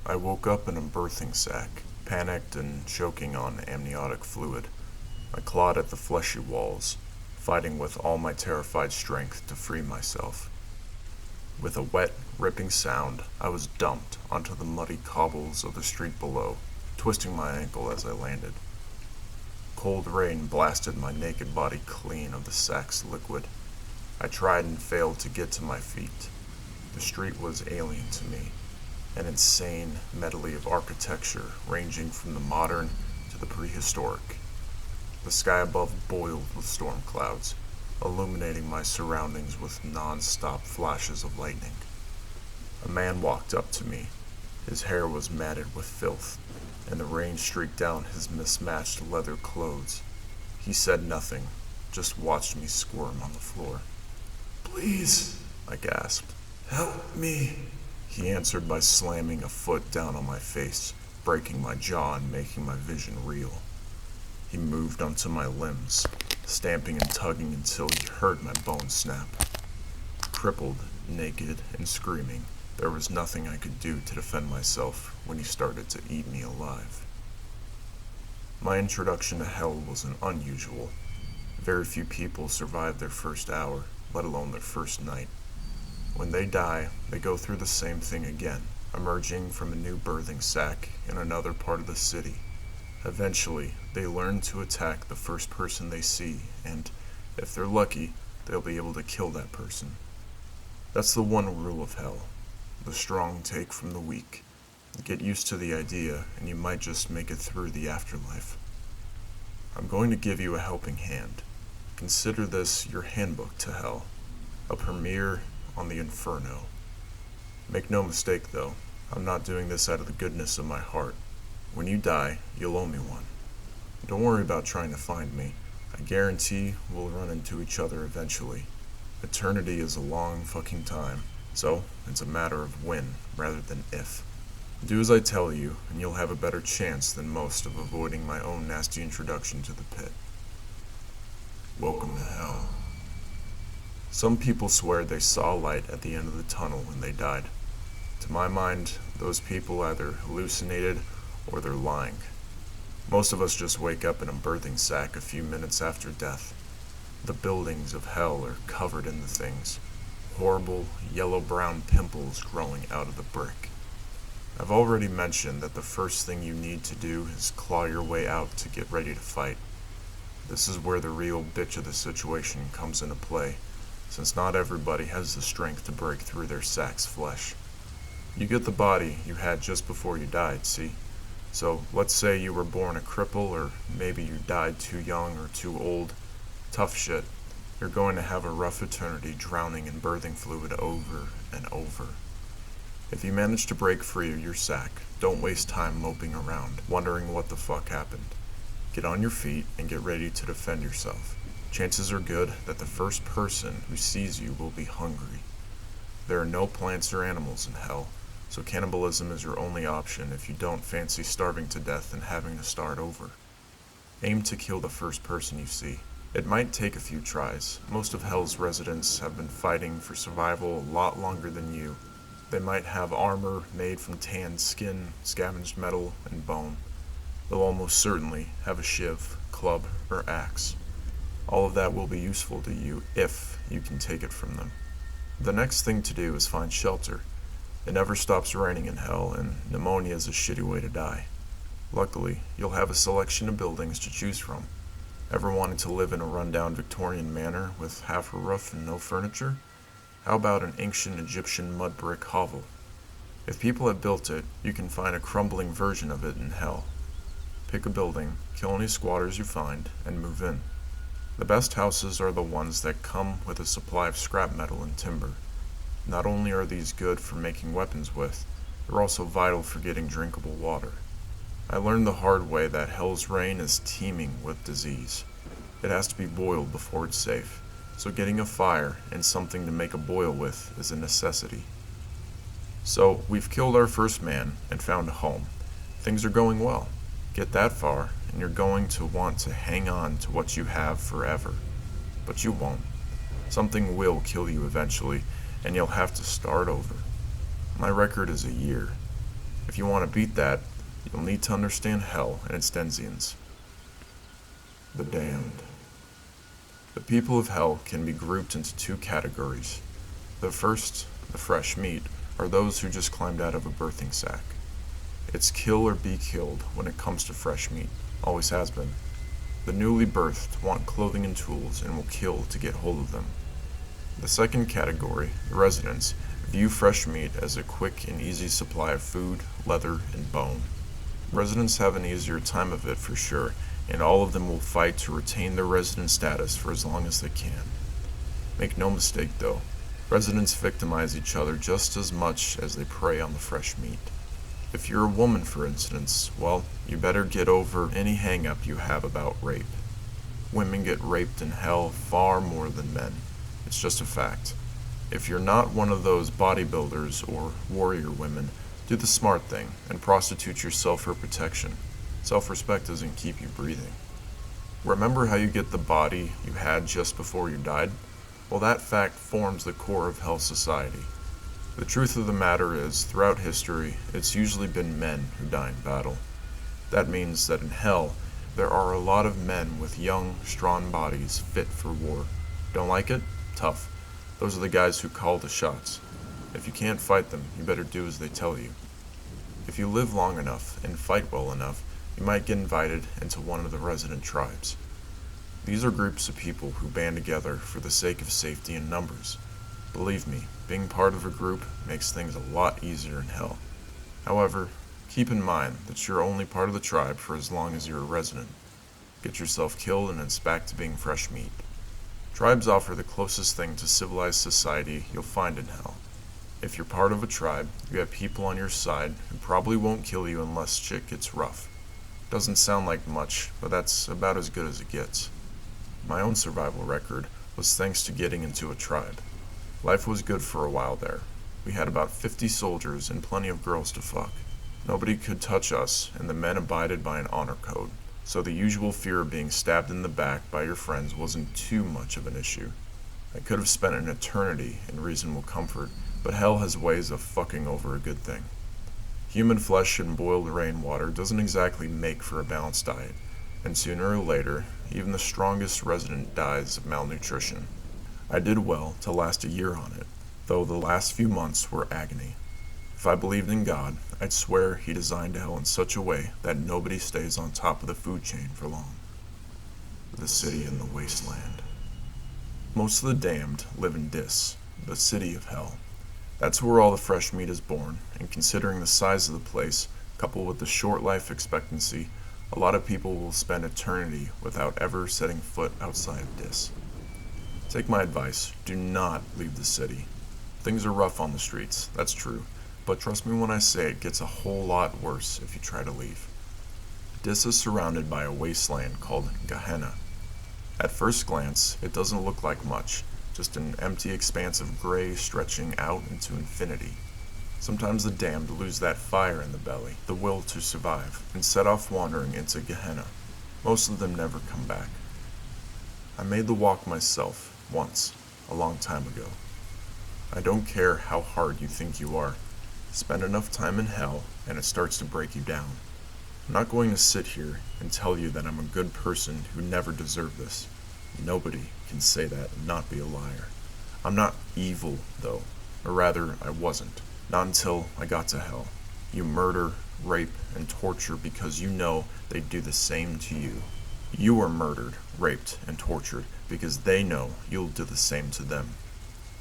I woke up in a birthing sack, panicked and choking on amniotic fluid. I clawed at the fleshy walls, fighting with all my terrified strength to free myself. With a wet, ripping sound, I was dumped onto the muddy cobbles of the street below, twisting my ankle as I landed. Cold rain blasted my naked body clean of the sack's liquid. I tried and failed to get to my feet. The street was alien to me, an insane medley of architecture ranging from the modern to the prehistoric. The sky above boiled with storm clouds, illuminating my surroundings with non-stop flashes of lightning. A man walked up to me. His hair was matted with filth, and the rain streaked down his mismatched leather clothes. He said nothing, just watched me squirm on the floor. "Please," I gasped. "Help me." He answered by slamming a foot down on my face, breaking my jaw and making my vision reel. He moved onto my limbs, stamping and tugging until he heard my bones snap. Crippled, naked, and screaming, there was nothing I could do to defend myself when he started to eat me alive. My introduction to hell wasn't unusual. Very few people survive their first hour, let alone their first night. When they die, they go through the same thing again, emerging from a new birthing sack in another part of the city. Eventually, they learn to attack the first person they see, and, if they're lucky, they'll be able to kill that person. That's the one rule of hell. The strong take from the weak. Get used to the idea, and you might just make it through the afterlife. I'm going to give you a helping hand. Consider this your handbook to hell, a premiere on the inferno. Make no mistake, though, I'm not doing this out of the goodness of my heart. When you die, you'll owe me one. Don't worry about trying to find me. I guarantee we'll run into each other eventually. Eternity is a long fucking time, so it's a matter of when rather than if. Do as I tell you, and you'll have a better chance than most of avoiding my own nasty introduction to the pit. Welcome to hell. Some people swear they saw light at the end of the tunnel when they died. To my mind, those people either hallucinated or they're lying. Most of us just wake up in a birthing sack a few minutes after death. The buildings of hell are covered in the things, horrible yellow-brown pimples growing out of the brick. I've already mentioned that the first thing you need to do is claw your way out to get ready to fight. This is where the real bitch of the situation comes into play, since not everybody has the strength to break through their sack's flesh. You get the body you had just before you died, see? So let's say you were born a cripple, or maybe you died too young or too old. Tough shit. You're going to have a rough eternity drowning in birthing fluid over and over. If you manage to break free of your sack, don't waste time moping around, wondering what the fuck happened. Get on your feet and get ready to defend yourself. Chances are good that the first person who sees you will be hungry. There are no plants or animals in hell, so cannibalism is your only option if you don't fancy starving to death and having to start over. Aim to kill the first person you see. It might take a few tries. Most of hell's residents have been fighting for survival a lot longer than you. They might have armor made from tanned skin, scavenged metal, and bone. They'll almost certainly have a shiv, club, or axe. All of that will be useful to you if you can take it from them. The next thing to do is find shelter. It never stops raining in hell, and pneumonia is a shitty way to die. Luckily, you'll have a selection of buildings to choose from. Ever wanted to live in a rundown Victorian manor with half a roof and no furniture? How about an ancient Egyptian mud brick hovel? If people have built it, you can find a crumbling version of it in hell. Pick a building, kill any squatters you find, and move in. The best houses are the ones that come with a supply of scrap metal and timber. Not only are these good for making weapons with, they're also vital for getting drinkable water. I learned the hard way that hell's rain is teeming with disease. It has to be boiled before it's safe, so getting a fire and something to make a boil with is a necessity. So, we've killed our first man and found a home. Things are going well. Get that far, and you're going to want to hang on to what you have forever. But you won't. Something will kill you eventually, and you'll have to start over. My record is a year. If you want to beat that, you'll need to understand hell and its denizens. The damned. The people of hell can be grouped into two categories. The first, the fresh meat, are those who just climbed out of a birthing sack. It's kill or be killed when it comes to fresh meat, always has been. The newly birthed want clothing and tools and will kill to get hold of them. The second category, the residents, view fresh meat as a quick and easy supply of food, leather, and bone. Residents have an easier time of it for sure, and all of them will fight to retain their resident status for as long as they can. Make no mistake though, residents victimize each other just as much as they prey on the fresh meat. If you're a woman, for instance, well, you better get over any hang-up you have about rape. Women get raped in hell far more than men. It's just a fact. If you're not one of those bodybuilders or warrior women, do the smart thing and prostitute yourself for protection. Self-respect doesn't keep you breathing. Remember how you get the body you had just before you died? Well, that fact forms the core of hell society. The truth of the matter is, throughout history, it's usually been men who die in battle. That means that in hell, there are a lot of men with young, strong bodies fit for war. Don't like it? Tough. Those are the guys who call the shots. If you can't fight them, you better do as they tell you. If you live long enough and fight well enough, you might get invited into one of the resident tribes. These are groups of people who band together for the sake of safety in numbers. Believe me, being part of a group makes things a lot easier in hell. However, keep in mind that you're only part of the tribe for as long as you're a resident. Get yourself killed and it's back to being fresh meat. Tribes offer the closest thing to civilized society you'll find in hell. If you're part of a tribe, you have people on your side who probably won't kill you unless shit gets rough. Doesn't sound like much, but that's about as good as it gets. My own survival record was thanks to getting into a tribe. Life was good for a while there. We had about 50 soldiers and plenty of girls to fuck. Nobody could touch us, and the men abided by an honor code, so the usual fear of being stabbed in the back by your friends wasn't too much of an issue. I could have spent an eternity in reasonable comfort, but hell has ways of fucking over a good thing. Human flesh and boiled rainwater doesn't exactly make for a balanced diet, and sooner or later, even the strongest resident dies of malnutrition. I did well to last a year on it, though the last few months were agony. If I believed in God, I'd swear he designed hell in such a way that nobody stays on top of the food chain for long. The city in the wasteland. Most of the damned live in Dis, the city of hell. That's where all the fresh meat is born, and considering the size of the place, coupled with the short life expectancy, a lot of people will spend eternity without ever setting foot outside of Dis. Take my advice, do not leave the city. Things are rough on the streets, that's true, but trust me when I say it gets a whole lot worse if you try to leave. Dis is surrounded by a wasteland called Gehenna. At first glance, it doesn't look like much, just an empty expanse of gray stretching out into infinity. Sometimes the damned lose that fire in the belly, the will to survive, and set off wandering into Gehenna. Most of them never come back. I made the walk myself, once, a long time ago. I don't care how hard you think you are. Spend enough time in hell, and it starts to break you down. I'm not going to sit here and tell you that I'm a good person who never deserved this. Nobody can say that and not be a liar. I'm not evil, though, or rather, I wasn't. Not until I got to hell. You murder, rape, and torture because you know they'd do the same to you. You are murdered, raped, and tortured because they know you'll do the same to them.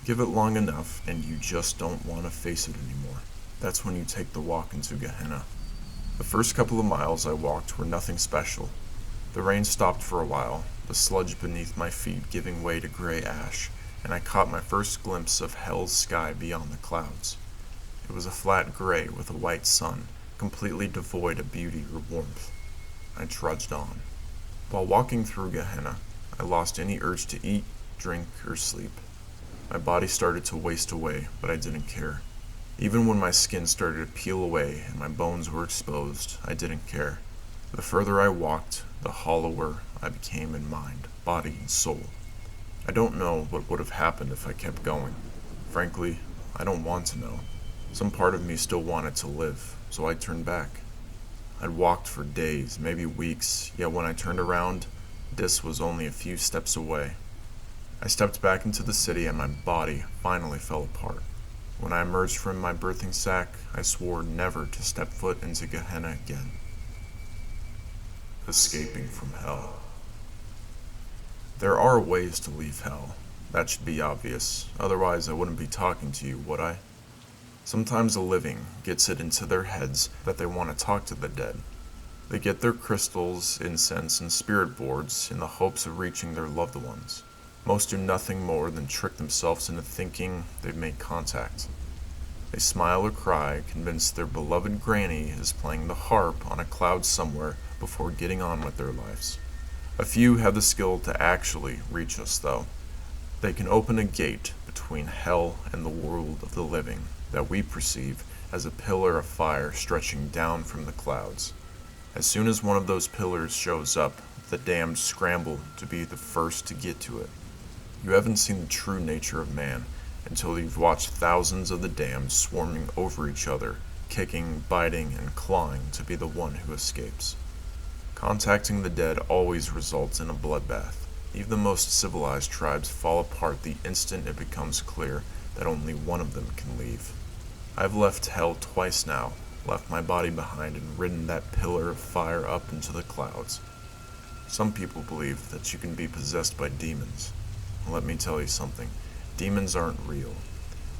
Give it long enough, and you just don't want to face it anymore. That's when you take the walk into Gehenna. The first couple of miles I walked were nothing special. The rain stopped for a while, the sludge beneath my feet giving way to gray ash, and I caught my first glimpse of hell's sky beyond the clouds. It was a flat gray with a white sun, completely devoid of beauty or warmth. I trudged on. While walking through Gehenna, I lost any urge to eat, drink, or sleep. My body started to waste away, but I didn't care. Even when my skin started to peel away and my bones were exposed, I didn't care. The further I walked, the hollower I became in mind, body, and soul. I don't know what would have happened if I kept going. Frankly, I don't want to know. Some part of me still wanted to live, so I turned back. I'd walked for days, maybe weeks, yet when I turned around, Dis was only a few steps away. I stepped back into the city and my body finally fell apart. When I emerged from my birthing sack, I swore never to step foot into Gehenna again. Escaping from hell. There are ways to leave hell. That should be obvious, otherwise I wouldn't be talking to you, would I? Sometimes the living gets it into their heads that they want to talk to the dead. They get their crystals, incense, and spirit boards in the hopes of reaching their loved ones. Most do nothing more than trick themselves into thinking they've made contact. They smile or cry, convinced their beloved granny is playing the harp on a cloud somewhere before getting on with their lives. A few have the skill to actually reach us, though. They can open a gate between hell and the world of the living that we perceive as a pillar of fire stretching down from the clouds. As soon as one of those pillars shows up, the damned scramble to be the first to get to it. You haven't seen the true nature of man until you've watched thousands of the damned swarming over each other, kicking, biting, and clawing to be the one who escapes. Contacting the dead always results in a bloodbath. Even the most civilized tribes fall apart the instant it becomes clear that only one of them can leave. I've left hell twice now, left my body behind and ridden that pillar of fire up into the clouds. Some people believe that you can be possessed by demons. Let me tell you something, demons aren't real.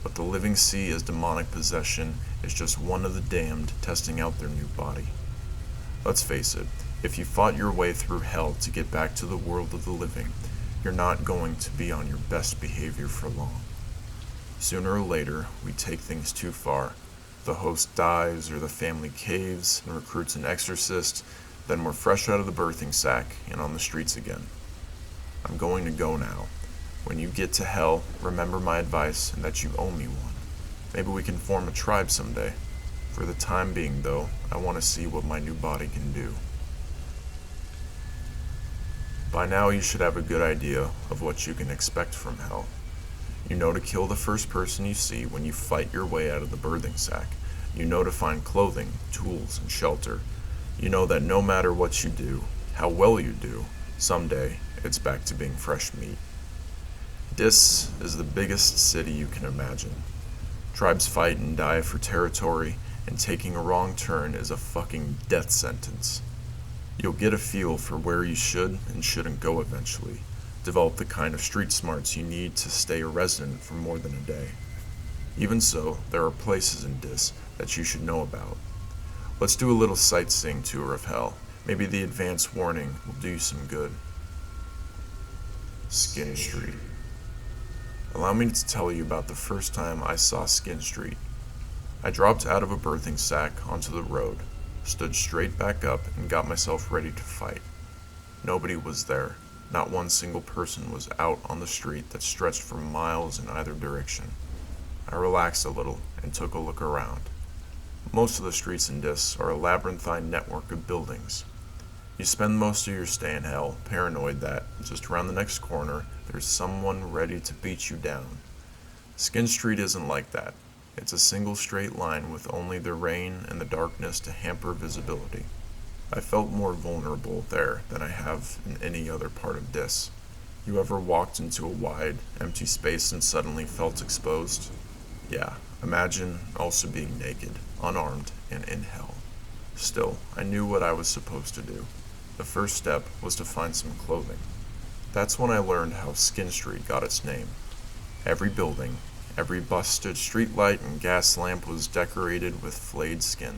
What the living see as demonic possession is just one of the damned testing out their new body. Let's face it, if you fought your way through hell to get back to the world of the living, you're not going to be on your best behavior for long. Sooner or later, we take things too far. The host dies or the family caves and recruits an exorcist, then we're fresh out of the birthing sack and on the streets again. I'm going to go now. When you get to hell, remember my advice and that you owe me one. Maybe we can form a tribe someday. For the time being, though, I want to see what my new body can do. By now you should have a good idea of what you can expect from hell. You know to kill the first person you see when you fight your way out of the birthing sack. You know to find clothing, tools, and shelter. You know that no matter what you do, how well you do, someday it's back to being fresh meat. Dis is the biggest city you can imagine. Tribes fight and die for territory, and taking a wrong turn is a fucking death sentence. You'll get a feel for where you should and shouldn't go eventually. Develop the kind of street smarts you need to stay a resident for more than a day. Even so, there are places in Dis that you should know about. Let's do a little sightseeing tour of hell. Maybe the advance warning will do you some good. Skin Street. Allow me to tell you about the first time I saw Skin Street. I dropped out of a birthing sack onto the road, stood straight back up, and got myself ready to fight. Nobody was there. Not one single person was out on the street that stretched for miles in either direction. I relaxed a little and took a look around. Most of the streets in Dis are a labyrinthine network of buildings. You spend most of your stay in hell paranoid that, just around the next corner, there's someone ready to beat you down. Skin Street isn't like that. It's a single straight line with only the rain and the darkness to hamper visibility. I felt more vulnerable there than I have in any other part of Dis. You ever walked into a wide, empty space and suddenly felt exposed? Yeah, imagine also being naked, unarmed, and in hell. Still, I knew what I was supposed to do. The first step was to find some clothing. That's when I learned how Skin Street got its name. Every building, every busted streetlight and gas lamp was decorated with flayed skin.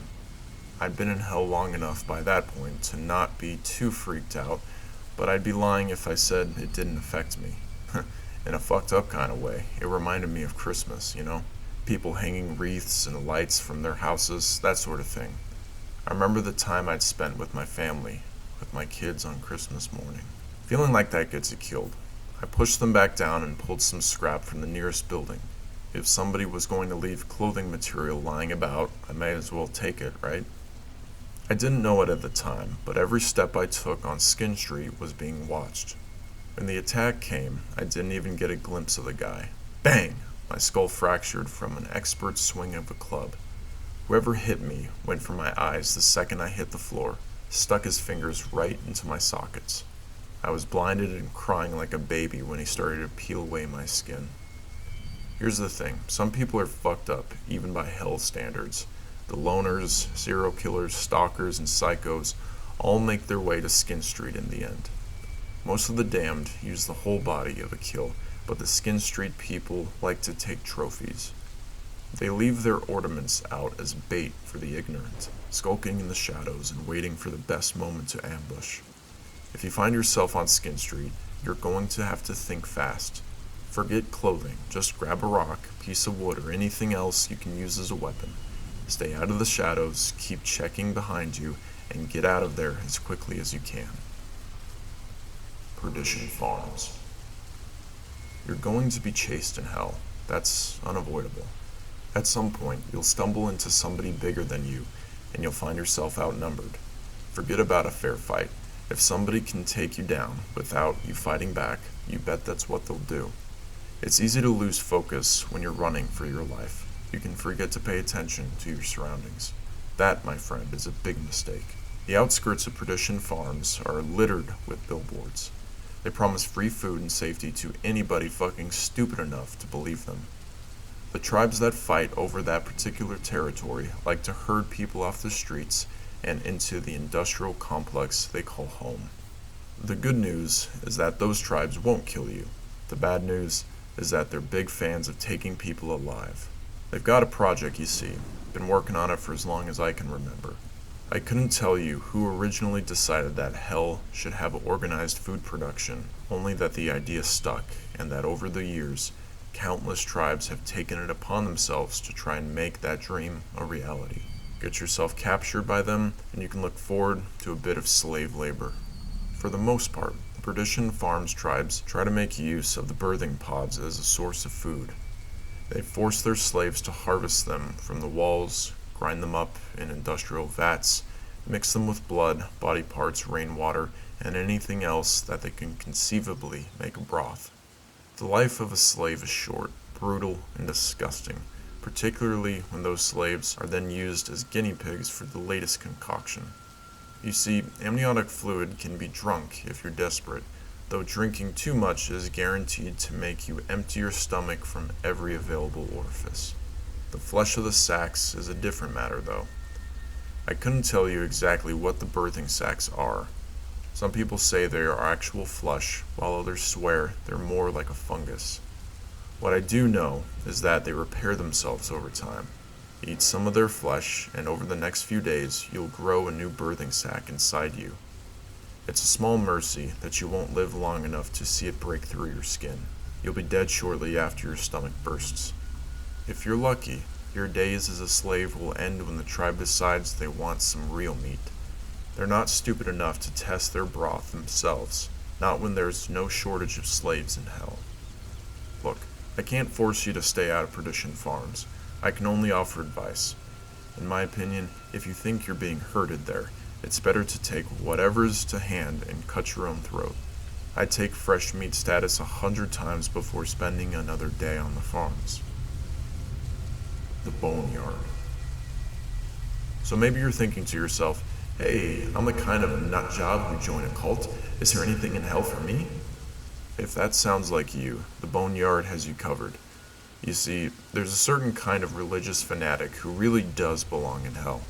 I'd been in hell long enough by that point to not be too freaked out, but I'd be lying if I said it didn't affect me. In a fucked up kind of way, it reminded me of Christmas, you know? People hanging wreaths and lights from their houses, that sort of thing. I remember the time I'd spent with my family, with my kids on Christmas morning. Feeling like that gets you killed. I pushed them back down and pulled some scrap from the nearest building. If somebody was going to leave clothing material lying about, I may as well take it, right? I didn't know it at the time, but every step I took on Skin Street was being watched. When the attack came, I didn't even get a glimpse of the guy. Bang! my skull fractured from an expert swing of a club. Whoever hit me went for my eyes the second I hit the floor, stuck his fingers right into my sockets. I was blinded and crying like a baby when he started to peel away my skin. Here's the thing, some people are fucked up, even by hell standards. The loners, serial killers, stalkers, and psychos all make their way to Skin Street in the end. Most of the damned use the whole body of a kill, but the Skin Street people like to take trophies. They leave their ornaments out as bait for the ignorant, skulking in the shadows and waiting for the best moment to ambush. If you find yourself on Skin Street, you're going to have to think fast. Forget clothing, just grab a rock, piece of wood, or anything else you can use as a weapon. Stay out of the shadows, keep checking behind you, and get out of there as quickly as you can. Perdition Farms. You're going to be chased in hell. That's unavoidable. At some point, you'll stumble into somebody bigger than you, and you'll find yourself outnumbered. Forget about a fair fight. If somebody can take you down without you fighting back, you bet that's what they'll do. It's easy to lose focus when you're running for your life. You can forget to pay attention to your surroundings. That, my friend, is a big mistake. The outskirts of Perdition Farms are littered with billboards. They promise free food and safety to anybody fucking stupid enough to believe them. The tribes that fight over that particular territory like to herd people off the streets and into the industrial complex they call home. The good news is that those tribes won't kill you. The bad news is that they're big fans of taking people alive. They've got a project, you see. Been working on it for as long as I can remember. I couldn't tell you who originally decided that hell should have organized food production, only that the idea stuck, and that over the years, countless tribes have taken it upon themselves to try and make that dream a reality. Get yourself captured by them, and you can look forward to a bit of slave labor. For the most part, the Perdition Farms tribes try to make use of the birthing pods as a source of food. They force their slaves to harvest them from the walls, grind them up in industrial vats, mix them with blood, body parts, rainwater, and anything else that they can conceivably make a broth. The life of a slave is short, brutal, and disgusting, particularly when those slaves are then used as guinea pigs for the latest concoction. You see, amniotic fluid can be drunk if you're desperate, though drinking too much is guaranteed to make you empty your stomach from every available orifice. The flesh of the sacs is a different matter, though. I couldn't tell you exactly what the birthing sacs are. Some people say they are actual flesh, while others swear they're more like a fungus. What I do know is that they repair themselves over time. Eat some of their flesh, and over the next few days, you'll grow a new birthing sac inside you. It's a small mercy that you won't live long enough to see it break through your skin. You'll be dead shortly after your stomach bursts. If you're lucky, your days as a slave will end when the tribe decides they want some real meat. They're not stupid enough to test their broth themselves, not when there's no shortage of slaves in hell. Look, I can't force you to stay out of Perdition Farms. I can only offer advice. In my opinion, if you think you're being herded there, it's better to take whatever's to hand and cut your own throat. I'd take fresh meat status 100 times before spending another day on the farms. The Boneyard. So maybe you're thinking to yourself, hey, I'm the kind of nut job who joined a cult. Is there anything in hell for me? If that sounds like you, the Boneyard has you covered. You see, there's a certain kind of religious fanatic who really does belong in hell.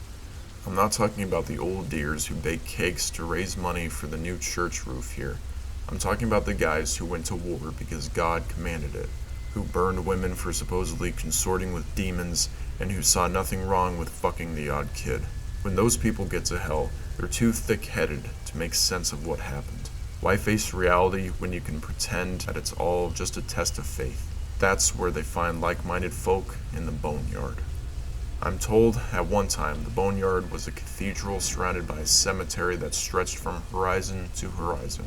I'm not talking about the old dears who bake cakes to raise money for the new church roof here. I'm talking about the guys who went to war because God commanded it, who burned women for supposedly consorting with demons, and who saw nothing wrong with fucking the odd kid. When those people get to hell, they're too thick-headed to make sense of what happened. Why face reality when you can pretend that it's all just a test of faith? That's where they find like-minded folk in the Boneyard. I'm told at one time the Boneyard was a cathedral surrounded by a cemetery that stretched from horizon to horizon.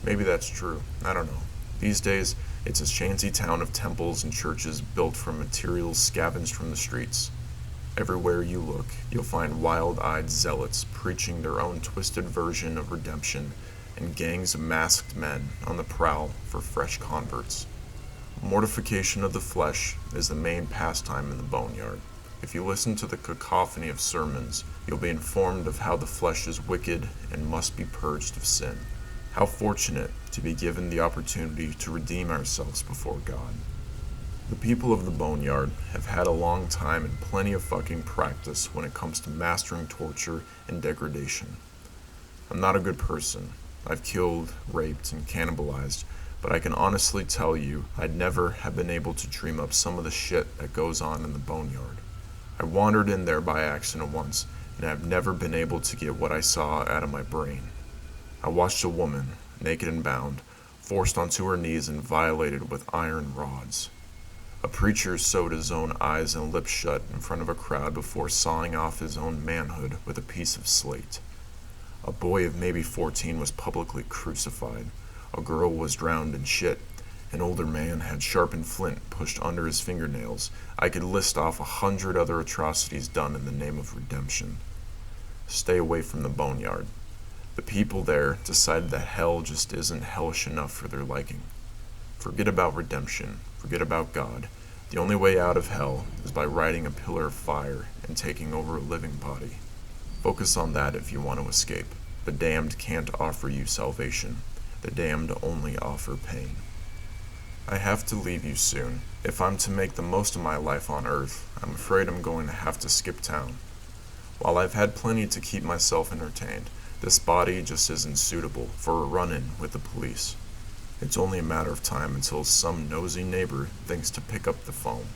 Maybe that's true, I don't know. These days, it's a shanty town of temples and churches built from materials scavenged from the streets. Everywhere you look, you'll find wild-eyed zealots preaching their own twisted version of redemption, and gangs of masked men on the prowl for fresh converts. Mortification of the flesh is the main pastime in the boneyard. If you listen to the cacophony of sermons, you'll be informed of how the flesh is wicked and must be purged of sin. How fortunate to be given the opportunity to redeem ourselves before God. The people of the boneyard have had a long time and plenty of fucking practice when it comes to mastering torture and degradation. I'm not a good person. I've killed, raped, and cannibalized, but I can honestly tell you I'd never have been able to dream up some of the shit that goes on in the boneyard. I wandered in there by accident once, and I've never been able to get what I saw out of my brain. I watched a woman, naked and bound, forced onto her knees and violated with iron rods. A preacher sewed his own eyes and lips shut in front of a crowd before sawing off his own manhood with a piece of slate. A boy of maybe 14 was publicly crucified. A girl was drowned in shit. An older man had sharpened flint pushed under his fingernails. I could list off 100 other atrocities done in the name of redemption. Stay away from the boneyard. The people there decided that hell just isn't hellish enough for their liking. Forget about redemption. Forget about God. The only way out of hell is by riding a pillar of fire and taking over a living body. Focus on that if you want to escape. The damned can't offer you salvation. The damned only offer pain. I have to leave you soon. If I'm to make the most of my life on Earth, I'm afraid I'm going to have to skip town. While I've had plenty to keep myself entertained, this body just isn't suitable for a run-in with the police. It's only a matter of time until some nosy neighbor thinks to pick up the phone.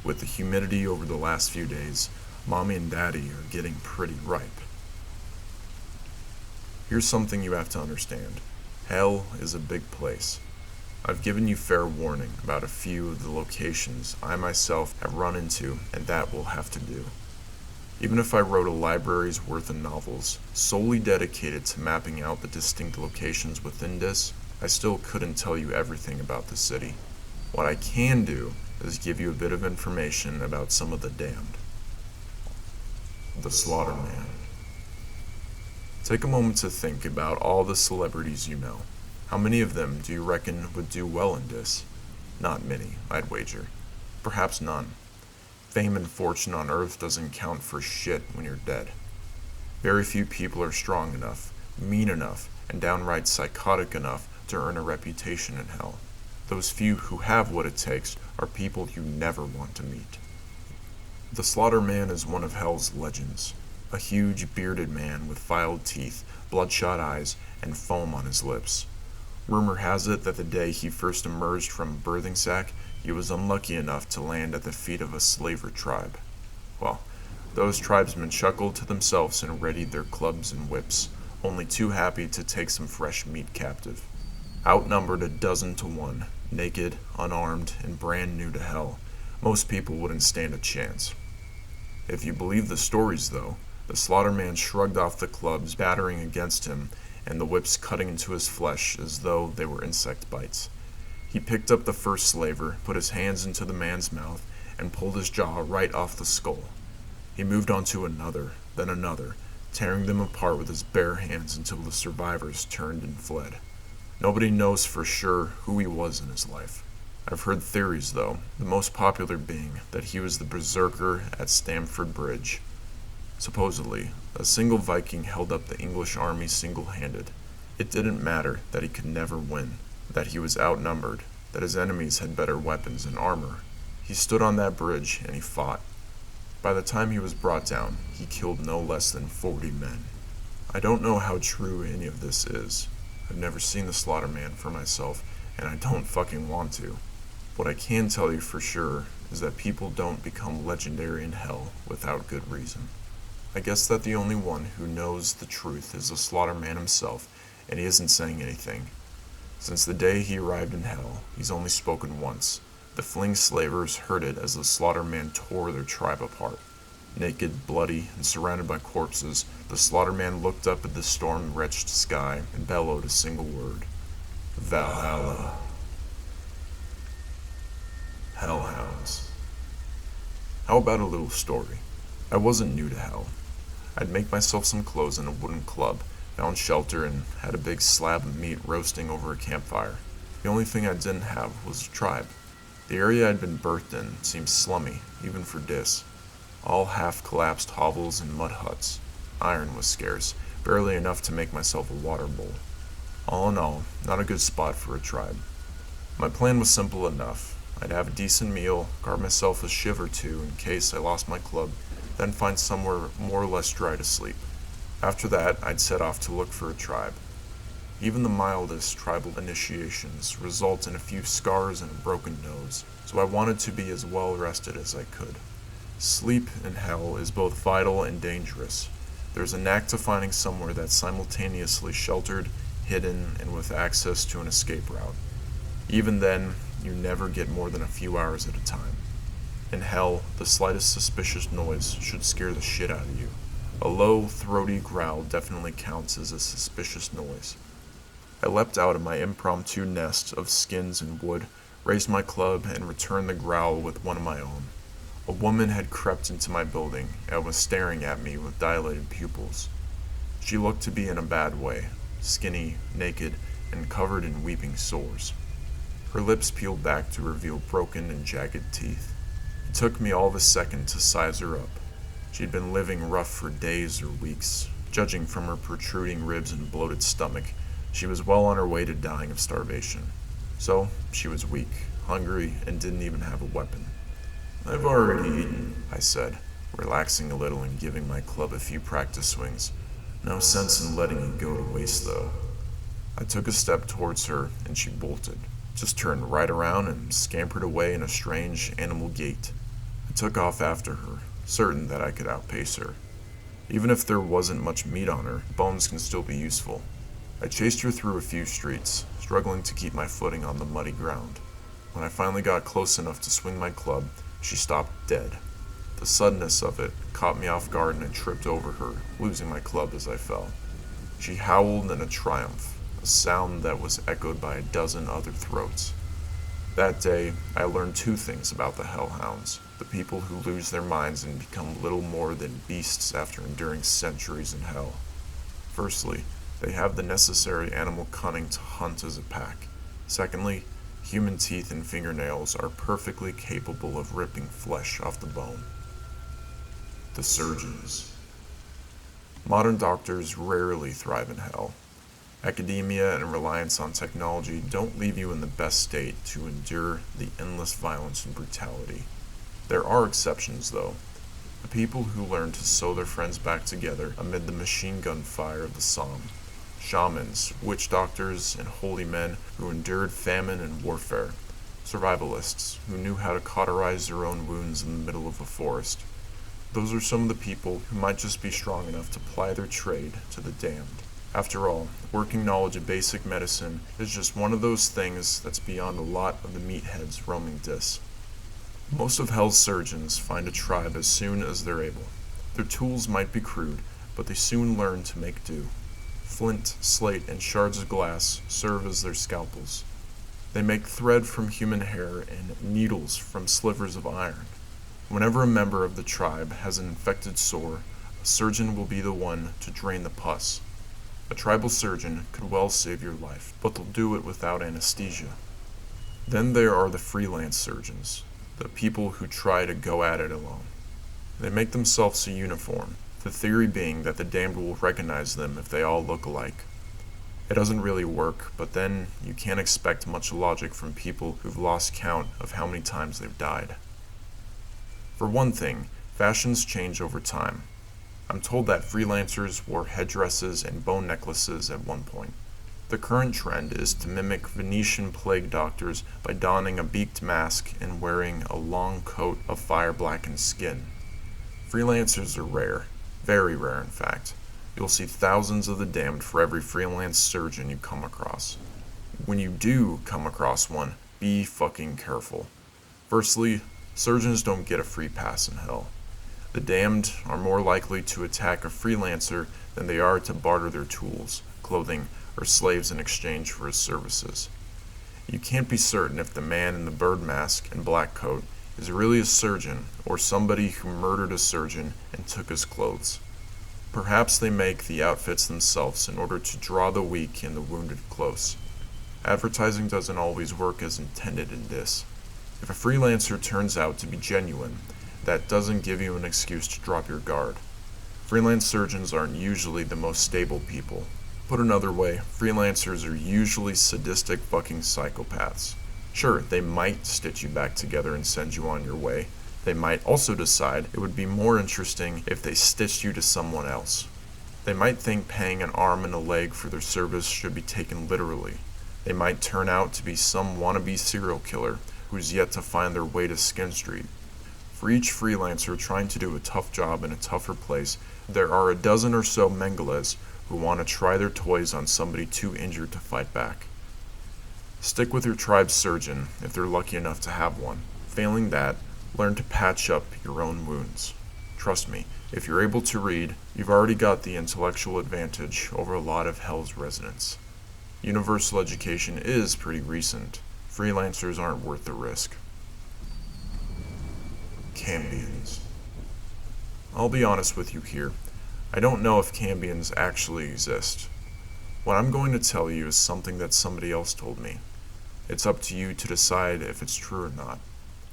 With the humidity over the last few days, Mommy and Daddy are getting pretty ripe. Here's something you have to understand. Hell is a big place. I've given you fair warning about a few of the locations I myself have run into, and that will have to do. Even if I wrote a library's worth of novels solely dedicated to mapping out the distinct locations within this, I still couldn't tell you everything about the city. What I can do is give you a bit of information about some of the damned. The Slaughter Man. Take a moment to think about all the celebrities you know. How many of them do you reckon would do well in this? Not many, I'd wager. Perhaps none. Fame and fortune on Earth doesn't count for shit when you're dead. Very few people are strong enough, mean enough, and downright psychotic enough to earn a reputation in hell. Those few who have what it takes are people you never want to meet. The Slaughter Man is one of hell's legends. A huge, bearded man with filed teeth, bloodshot eyes, and foam on his lips. Rumor has it that the day he first emerged from a birthing sack, he was unlucky enough to land at the feet of a slaver tribe. Well, those tribesmen chuckled to themselves and readied their clubs and whips, only too happy to take some fresh meat captive. Outnumbered 12 to 1, naked, unarmed, and brand new to hell, most people wouldn't stand a chance. If you believe the stories, though, the Slaughter Man shrugged off the clubs battering against him and the whips cutting into his flesh as though they were insect bites. He picked up the first slaver, put his hands into the man's mouth, and pulled his jaw right off the skull. He moved on to another, then another, tearing them apart with his bare hands until the survivors turned and fled. Nobody knows for sure who he was in his life. I've heard theories, though, the most popular being that he was the berserker at Stamford Bridge. Supposedly, a single Viking held up the English army single-handed. It didn't matter that he could never win, that he was outnumbered, that his enemies had better weapons and armor. He stood on that bridge and he fought. By the time he was brought down, he killed no less than 40 men. I don't know how true any of this is. I've never seen the Slaughter Man for myself, and I don't fucking want to. What I can tell you for sure is that people don't become legendary in hell without good reason. I guess that the only one who knows the truth is the Slaughter Man himself, and he isn't saying anything. Since the day he arrived in hell, he's only spoken once. The fleeing slavers heard it as the Slaughter Man tore their tribe apart. Naked, bloody, and surrounded by corpses, the Slaughter Man looked up at the storm-wretched sky and bellowed a single word. Valhalla. Hellhounds. How about a little story? I wasn't new to hell. I'd make myself some clothes in a wooden club, found shelter, and had a big slab of meat roasting over a campfire. The only thing I didn't have was a tribe. The area I'd been birthed in seemed slummy, even for Dis. All half-collapsed hovels and mud huts. Iron was scarce, barely enough to make myself a water bowl. All in all, not a good spot for a tribe. My plan was simple enough. I'd have a decent meal, guard myself a shiv or two in case I lost my club, then find somewhere more or less dry to sleep. After that, I'd set off to look for a tribe. Even the mildest tribal initiations result in a few scars and a broken nose, so I wanted to be as well rested as I could. Sleep in hell is both vital and dangerous. There's a knack to finding somewhere that's simultaneously sheltered, hidden, and with access to an escape route. Even then, you never get more than a few hours at a time. In hell, the slightest suspicious noise should scare the shit out of you. A low, throaty growl definitely counts as a suspicious noise. I leapt out of my impromptu nest of skins and wood, raised my club, and returned the growl with one of my own. A woman had crept into my building and was staring at me with dilated pupils. She looked to be in a bad way, skinny, naked, and covered in weeping sores. Her lips peeled back to reveal broken and jagged teeth. It took me all of a second to size her up. She'd been living rough for days or weeks. Judging from her protruding ribs and bloated stomach, she was well on her way to dying of starvation. So, she was weak, hungry, and didn't even have a weapon. "I've already eaten," I said, relaxing a little and giving my club a few practice swings. "No sense in letting it go to waste, though." I took a step towards her, and she bolted, just turned right around and scampered away in a strange animal gait. I took off after her, certain that I could outpace her. Even if there wasn't much meat on her, bones can still be useful. I chased her through a few streets, struggling to keep my footing on the muddy ground. When I finally got close enough to swing my club, she stopped dead. The suddenness of it caught me off guard and I tripped over her, losing my club as I fell. She howled in a triumph, a sound that was echoed by a dozen other throats. That day, I learned two things about the hellhounds: the people who lose their minds and become little more than beasts after enduring centuries in hell. Firstly, they have the necessary animal cunning to hunt as a pack. Secondly, human teeth and fingernails are perfectly capable of ripping flesh off the bone. The surgeons. Modern doctors rarely thrive in hell. Academia and reliance on technology don't leave you in the best state to endure the endless violence and brutality. There are exceptions, though. The people who learn to sew their friends back together amid the machine gun fire of the Somme. Shamans, witch doctors, and holy men who endured famine and warfare. Survivalists who knew how to cauterize their own wounds in the middle of a forest. Those are some of the people who might just be strong enough to ply their trade to the damned. After all, working knowledge of basic medicine is just one of those things that's beyond a lot of the meatheads roaming Dis. Most of hell's surgeons find a tribe as soon as they're able. Their tools might be crude, but they soon learn to make do. Flint, slate, and shards of glass serve as their scalpels. They make thread from human hair and needles from slivers of iron. Whenever a member of the tribe has an infected sore, a surgeon will be the one to drain the pus. A tribal surgeon could well save your life, but they'll do it without anesthesia. Then there are the freelance surgeons, the people who try to go at it alone. They make themselves a uniform, the theory being that the damned will recognize them if they all look alike. It doesn't really work, but then you can't expect much logic from people who've lost count of how many times they've died. For one thing, fashions change over time. I'm told that freelancers wore headdresses and bone necklaces at one point. The current trend is to mimic Venetian plague doctors by donning a beaked mask and wearing a long coat of fire-blackened skin. Freelancers are rare. Very rare, in fact. You'll see thousands of the damned for every freelance surgeon you come across. When you do come across one, be fucking careful. Firstly, surgeons don't get a free pass in hell. The damned are more likely to attack a freelancer than they are to barter their tools, clothing, or slaves in exchange for his services. You can't be certain if the man in the bird mask and black coat is really a surgeon or somebody who murdered a surgeon and took his clothes. Perhaps they make the outfits themselves in order to draw the weak and the wounded close. advertising doesn't always work as intended in this. If a freelancer turns out to be genuine, that doesn't give you an excuse to drop your guard. Freelance surgeons aren't usually the most stable people. Put another way, freelancers are usually sadistic fucking psychopaths. Sure, they might stitch you back together and send you on your way. They might also decide it would be more interesting if they stitched you to someone else. They might think paying an arm and a leg for their service should be taken literally. They might turn out to be some wannabe serial killer who's yet to find their way to Skin Street. For each freelancer trying to do a tough job in a tougher place, there are a dozen or so Mengeles who want to try their toys on somebody too injured to fight back. Stick with your tribe's surgeon if they're lucky enough to have one. Failing that, learn to patch up your own wounds. Trust me, if you're able to read, you've already got the intellectual advantage over a lot of Hell's residents. Universal education is pretty recent. Freelancers aren't worth the risk. Cambions. I'll be honest with you here. I don't know if cambions actually exist. What I'm going to tell you is something that somebody else told me. It's up to you to decide if it's true or not.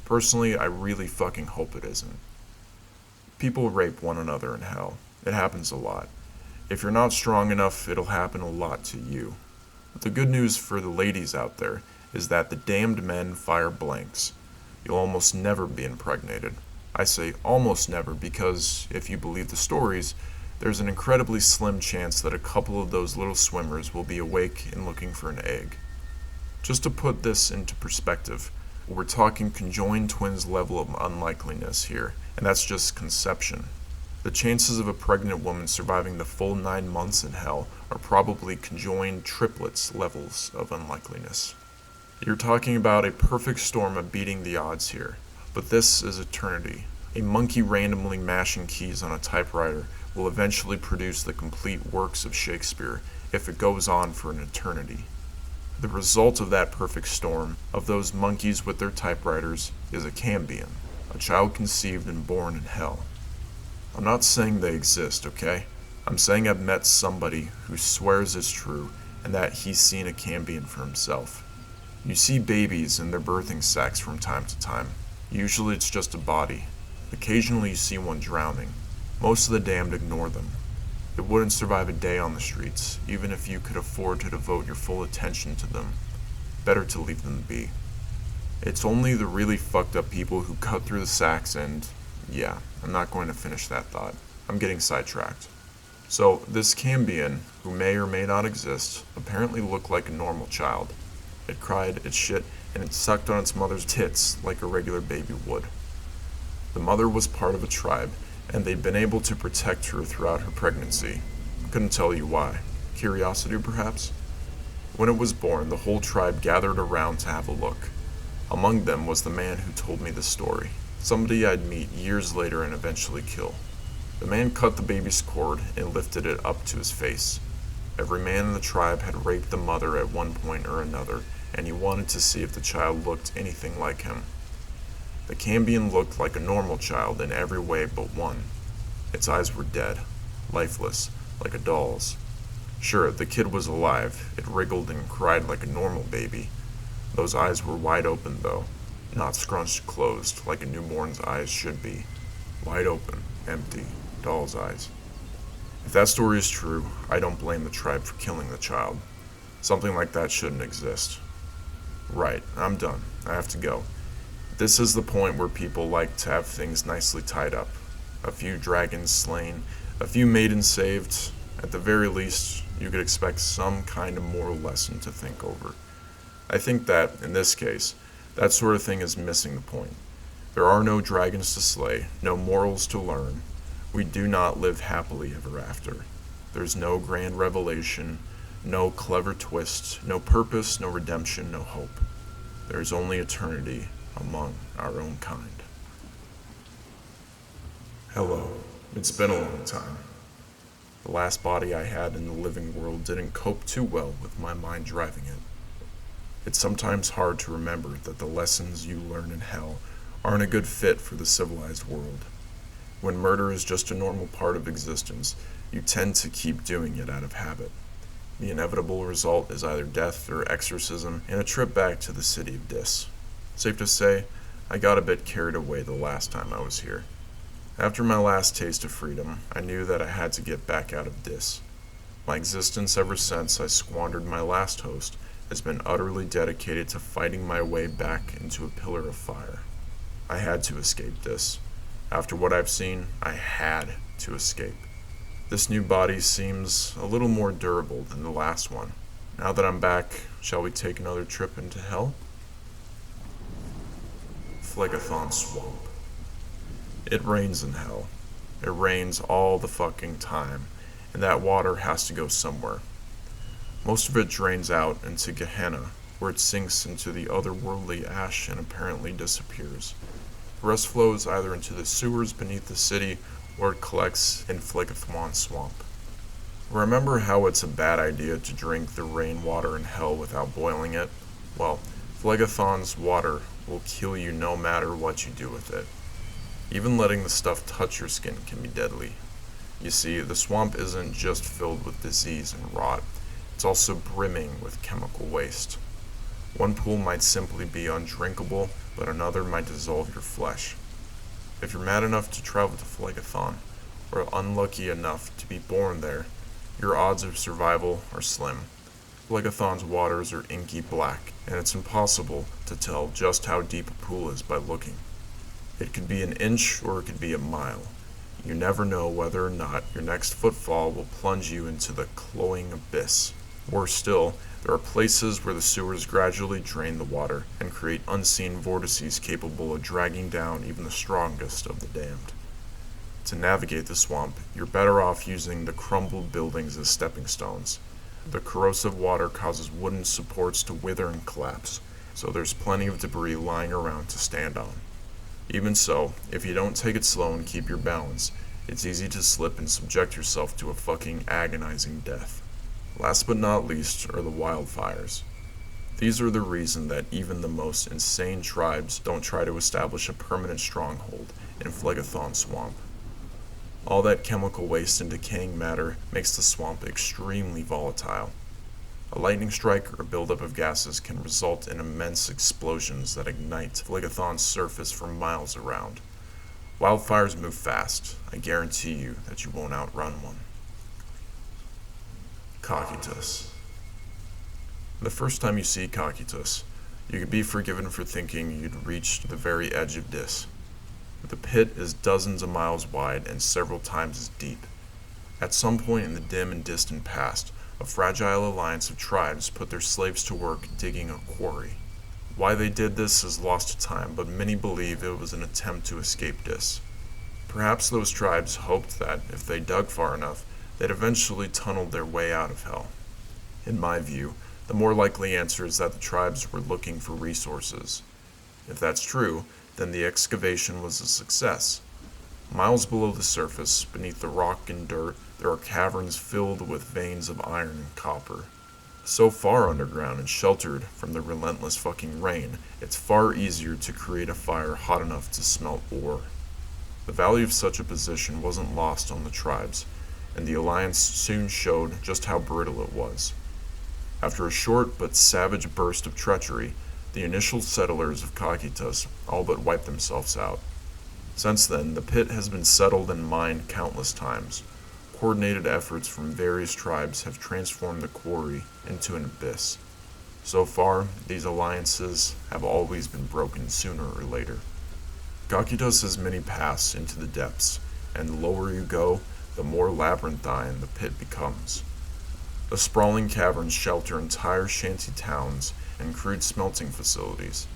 Personally, I really fucking hope it isn't. People rape one another in hell. It happens a lot. If you're not strong enough, it'll happen a lot to you. The good news for the ladies out there is that the damned men fire blanks. You'll almost never be impregnated. I say almost never because, if you believe the stories, there's an incredibly slim chance that a couple of those little swimmers will be awake and looking for an egg. Just to put this into perspective, we're talking conjoined twins level of unlikeliness here, and that's just conception. The chances of a pregnant woman surviving the full 9 months in hell are probably conjoined triplets levels of unlikeliness. You're talking about a perfect storm of beating the odds here, but this is eternity. A monkey randomly mashing keys on a typewriter will eventually produce the complete works of Shakespeare if it goes on for an eternity. The result of that perfect storm, of those monkeys with their typewriters, is a cambion, a child conceived and born in hell. I'm not saying they exist, okay? I'm saying I've met somebody who swears it's true and that he's seen a cambion for himself. You see babies in their birthing sacs from time to time. Usually it's just a body. Occasionally you see one drowning. Most of the damned ignore them. It wouldn't survive a day on the streets, even if you could afford to devote your full attention to them. Better to leave them be. It's only the really fucked up people who cut through the sacs and, yeah, I'm not going to finish that thought. I'm getting sidetracked. So, this cambion, who may or may not exist, apparently looked like a normal child. It cried, it shit, and it sucked on its mother's tits like a regular baby would. The mother was part of a tribe, and they'd been able to protect her throughout her pregnancy. Couldn't tell you why. Curiosity, perhaps? When it was born, the whole tribe gathered around to have a look. Among them was the man who told me the story, somebody I'd meet years later and eventually kill. The man cut the baby's cord and lifted it up to his face. Every man in the tribe had raped the mother at one point or another, and he wanted to see if the child looked anything like him. The cambion looked like a normal child in every way but one. Its eyes were dead, lifeless, like a doll's. Sure, the kid was alive. It wriggled and cried like a normal baby. Those eyes were wide open, though, not scrunched closed like a newborn's eyes should be. Wide open, empty, doll's eyes. If that story is true, I don't blame the tribe for killing the child. Something like that shouldn't exist. Right, I'm done. I have to go. This is the point where people like to have things nicely tied up. A few dragons slain, a few maidens saved. At the very least, you could expect some kind of moral lesson to think over. I think that, in this case, that sort of thing is missing the point. There are no dragons to slay, no morals to learn. We do not live happily ever after. There's no grand revelation, no clever twist, no purpose, no redemption, no hope. There's only eternity among our own kind. Hello, it's been a long time. The last body I had in the living world didn't cope too well with my mind driving it. It's sometimes hard to remember that the lessons you learn in hell aren't a good fit for the civilized world. When murder is just a normal part of existence, you tend to keep doing it out of habit. The inevitable result is either death or exorcism and a trip back to the city of Dis. Safe to say, I got a bit carried away the last time I was here. After my last taste of freedom, I knew that I had to get back out of Dis. My existence ever since I squandered my last host has been utterly dedicated to fighting my way back into a pillar of fire. I had to escape this. After what I've seen, I had to escape. This new body seems a little more durable than the last one. Now that I'm back, shall we take another trip into hell? Phlegethon Swamp. It rains in hell. It rains all the fucking time, and that water has to go somewhere. Most of it drains out into Gehenna, where it sinks into the otherworldly ash and apparently disappears. The rest flows either into the sewers beneath the city, or it collects in Phlegethon Swamp. Remember how it's a bad idea to drink the rainwater in hell without boiling it? Well, Phlegethon's water will kill you no matter what you do with it. Even letting the stuff touch your skin can be deadly. You see, the swamp isn't just filled with disease and rot, it's also brimming with chemical waste. One pool might simply be undrinkable, but another might dissolve your flesh. If you're mad enough to travel to Phlegethon, or unlucky enough to be born there, your odds of survival are slim. Phlegethon's waters are inky black, and it's impossible to tell just how deep a pool is by looking. It could be an inch or it could be a mile. You never know whether or not your next footfall will plunge you into the cloying abyss. Worse still, there are places where the sewers gradually drain the water and create unseen vortices capable of dragging down even the strongest of the damned. To navigate the swamp, you're better off using the crumbled buildings as stepping stones. The corrosive water causes wooden supports to wither and collapse, so there's plenty of debris lying around to stand on. Even so, if you don't take it slow and keep your balance, it's easy to slip and subject yourself to a fucking agonizing death. Last but not least are the wildfires. These are the reason that even the most insane tribes don't try to establish a permanent stronghold in Phlegethon Swamp. All that chemical waste and decaying matter makes the swamp extremely volatile. A lightning strike or buildup of gases can result in immense explosions that ignite Phlegethon's surface for miles around. Wildfires move fast. I guarantee you that you won't outrun one. Cocytus. The first time you see Cocytus, you could be forgiven for thinking you'd reached the very edge of Dis. The pit is dozens of miles wide and several times as deep. At some point in the dim and distant past, a fragile alliance of tribes put their slaves to work digging a quarry. Why they did this is lost to time, but many believe it was an attempt to escape Dis. Perhaps those tribes hoped that, if they dug far enough, they'd eventually tunnel their way out of hell. In my view, the more likely answer is that the tribes were looking for resources. If that's true, then the excavation was a success. Miles below the surface, beneath the rock and dirt, there are caverns filled with veins of iron and copper. So far underground and sheltered from the relentless fucking rain, it's far easier to create a fire hot enough to smelt ore. The value of such a position wasn't lost on the tribes, and the alliance soon showed just how brittle it was. After a short but savage burst of treachery, the initial settlers of Cocytus all but wiped themselves out. Since then, the pit has been settled and mined countless times. Coordinated efforts from various tribes have transformed the quarry into an abyss. So far, these alliances have always been broken sooner or later. Cocytus has many paths into the depths, and the lower you go, the more labyrinthine the pit becomes. The sprawling caverns shelter entire shanty towns and crude smelting facilities.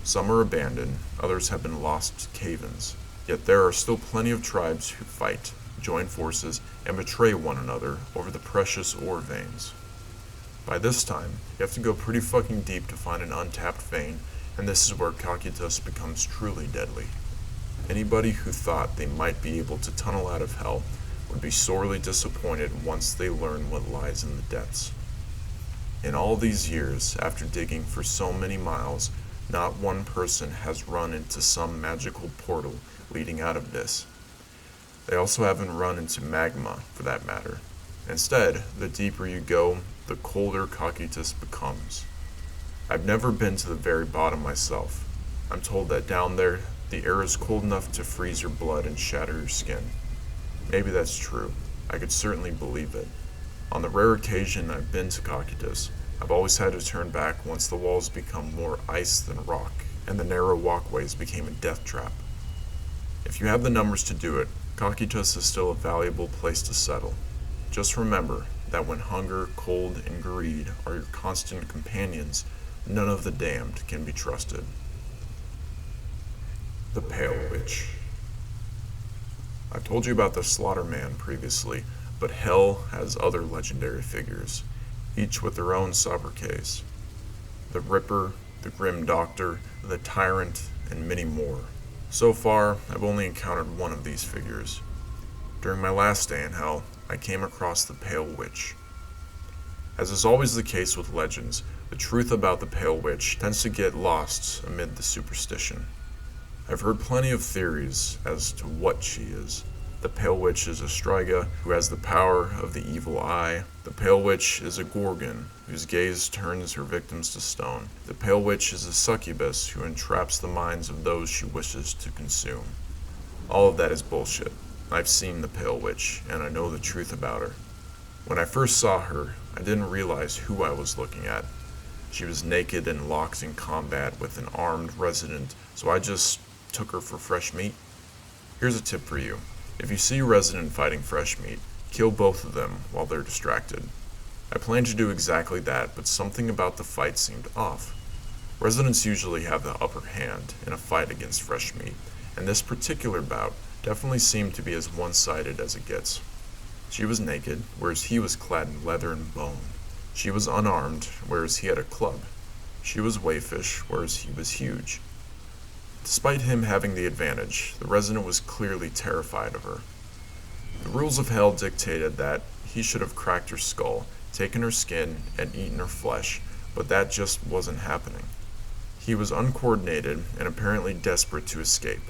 Some are abandoned, others have been lost to cave-ins. Yet there are still plenty of tribes who fight, join forces, and betray one another over the precious ore veins. By this time, you have to go pretty fucking deep to find an untapped vein, and this is where Cocytus becomes truly deadly. Anybody who thought they might be able to tunnel out of hell would be sorely disappointed once they learn what lies in the depths. In all these years, after digging for so many miles, not one person has run into some magical portal leading out of this. They also haven't run into magma, for that matter. Instead, the deeper you go, the colder Cocytus becomes. I've never been to the very bottom myself. I'm told that down there, the air is cold enough to freeze your blood and shatter your skin. Maybe that's true. I could certainly believe it. On the rare occasion I've been to Cocytus, I've always had to turn back once the walls become more ice than rock, and the narrow walkways became a death trap. If you have the numbers to do it, Cocytus is still a valuable place to settle. Just remember that when hunger, cold, and greed are your constant companions, none of the damned can be trusted. The Pale Witch. I've told you about the Slaughter Man previously, but Hell has other legendary figures, each with their own sobriquets. The Ripper, the Grim Doctor, the Tyrant, and many more. So far, I've only encountered one of these figures. During my last stay in Hell, I came across the Pale Witch. As is always the case with legends, the truth about the Pale Witch tends to get lost amid the superstition. I've heard plenty of theories as to what she is. The Pale Witch is a Striga who has the power of the evil eye. The Pale Witch is a Gorgon whose gaze turns her victims to stone. The Pale Witch is a succubus who entraps the minds of those she wishes to consume. All of that is bullshit. I've seen the Pale Witch, and I know the truth about her. When I first saw her, I didn't realize who I was looking at. She was naked and locked in combat with an armed resident, so I just took her for fresh meat. Here's a tip for you. If you see a resident fighting fresh meat, kill both of them while they're distracted. I planned to do exactly that, but something about the fight seemed off. Residents usually have the upper hand in a fight against fresh meat, and this particular bout definitely seemed to be as one-sided as it gets. She was naked, whereas he was clad in leather and bone. She was unarmed, whereas he had a club. She was wayfish, whereas he was huge. Despite him having the advantage, the resident was clearly terrified of her. The rules of Hell dictated that he should have cracked her skull, taken her skin, and eaten her flesh, but that just wasn't happening. He was uncoordinated and apparently desperate to escape.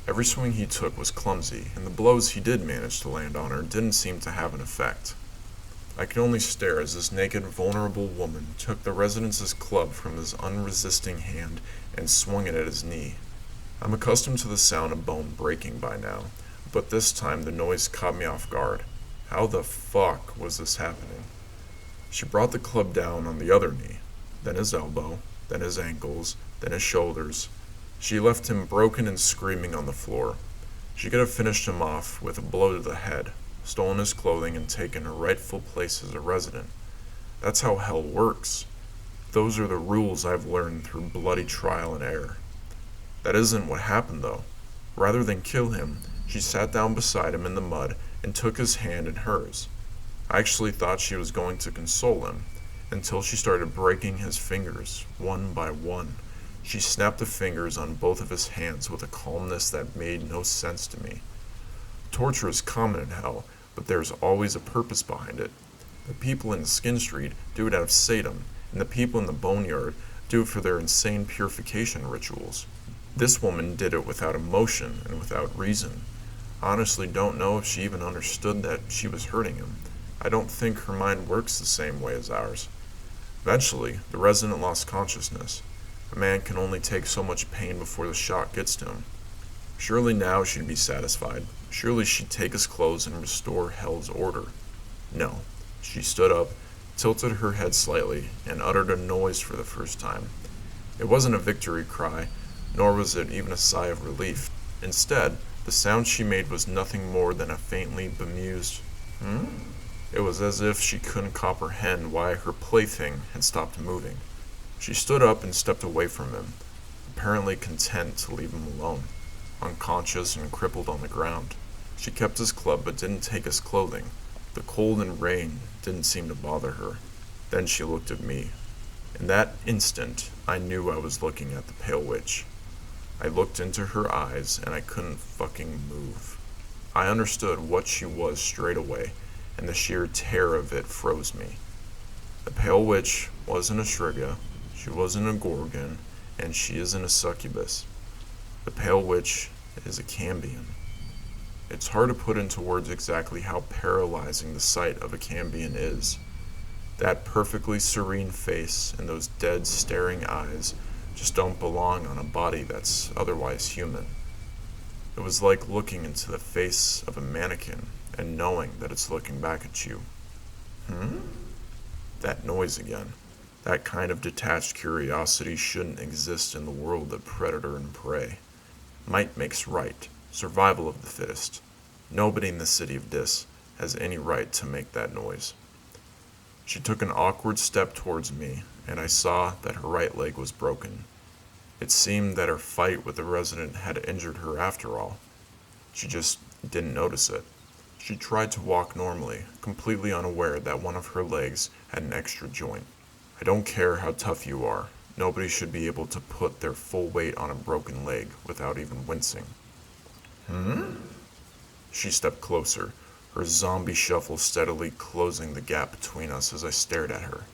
Every swing he took was clumsy, and the blows he did manage to land on her didn't seem to have an effect. I could only stare as this naked, vulnerable woman took the resident's club from his unresisting hand and swung it at his knee. I'm accustomed to the sound of bone breaking by now, but this time the noise caught me off guard. How the fuck was this happening? She brought the club down on the other knee, then his elbow, then his ankles, then his shoulders. She left him broken and screaming on the floor. She could have finished him off with a blow to the head, stolen his clothing, and taken her rightful place as a resident. That's how Hell works. Those are the rules I've learned through bloody trial and error. That isn't what happened, though. Rather than kill him, she sat down beside him in the mud and took his hand in hers. I actually thought she was going to console him, until she started breaking his fingers, one by one. She snapped the fingers on both of his hands with a calmness that made no sense to me. Torture is common in Hell, but there's always a purpose behind it. The people in Skin Street do it out of Satan, and the people in the Boneyard do it for their insane purification rituals. This woman did it without emotion and without reason. I honestly don't know if she even understood that she was hurting him. I don't think her mind works the same way as ours. Eventually, the resident lost consciousness. A man can only take so much pain before the shock gets to him. Surely now she'd be satisfied. Surely she'd take his clothes and restore Hell's order. No. She stood up, tilted her head slightly, and uttered a noise for the first time. It wasn't a victory cry, nor was it even a sigh of relief. Instead, the sound she made was nothing more than a faintly bemused, It was as if she couldn't comprehend why her plaything had stopped moving. She stood up and stepped away from him, apparently content to leave him alone, unconscious and crippled on the ground. She kept his club but didn't take his clothing. The cold and rain didn't seem to bother her. Then she looked at me. In that instant, I knew I was looking at the Pale Witch. I looked into her eyes and I couldn't fucking move. I understood what she was straight away, and the sheer terror of it froze me. The Pale Witch wasn't a Striga, she wasn't a Gorgon, and she isn't a succubus. The Pale Witch is a Cambion. It's hard to put into words exactly how paralyzing the sight of a Cambion is. That perfectly serene face and those dead staring eyes just don't belong on a body that's otherwise human. It was like looking into the face of a mannequin and knowing that it's looking back at you. Hmm? That noise again. That kind of detached curiosity shouldn't exist in the world of predator and prey. Might makes right. Survival of the fittest. Nobody in the city of Dis has any right to make that noise. She took an awkward step towards me, and I saw that her right leg was broken. It seemed that her fight with the resident had injured her after all. She just didn't notice it. She tried to walk normally, completely unaware that one of her legs had an extra joint. I don't care how tough you are. Nobody should be able to put their full weight on a broken leg without even wincing. Hmm? She stepped closer, her zombie shuffle steadily closing the gap between us as I stared at her.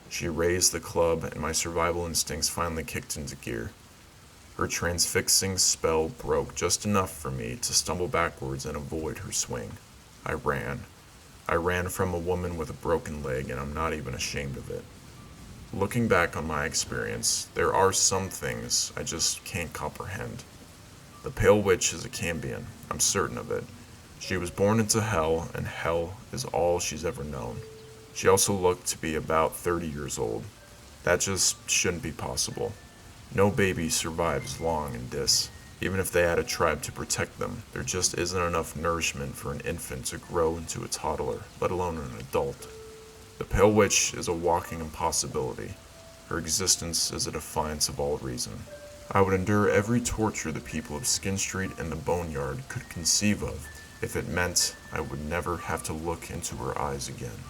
She raised the club, and my survival instincts finally kicked into gear. Her transfixing spell broke just enough for me to stumble backwards and avoid her swing. I ran. I ran from a woman with a broken leg, and I'm not even ashamed of it. Looking back on my experience, there are some things I just can't comprehend. The Pale Witch is a Cambion, I'm certain of it. She was born into hell, and hell is all she's ever known. She also looked to be about 30 years old. That just shouldn't be possible. No baby survives long in Dis. Even if they had a tribe to protect them, there just isn't enough nourishment for an infant to grow into a toddler, let alone an adult. The Pale Witch is a walking impossibility. Her existence is a defiance of all reason. I would endure every torture the people of Skin Street and the Boneyard could conceive of if it meant I would never have to look into her eyes again.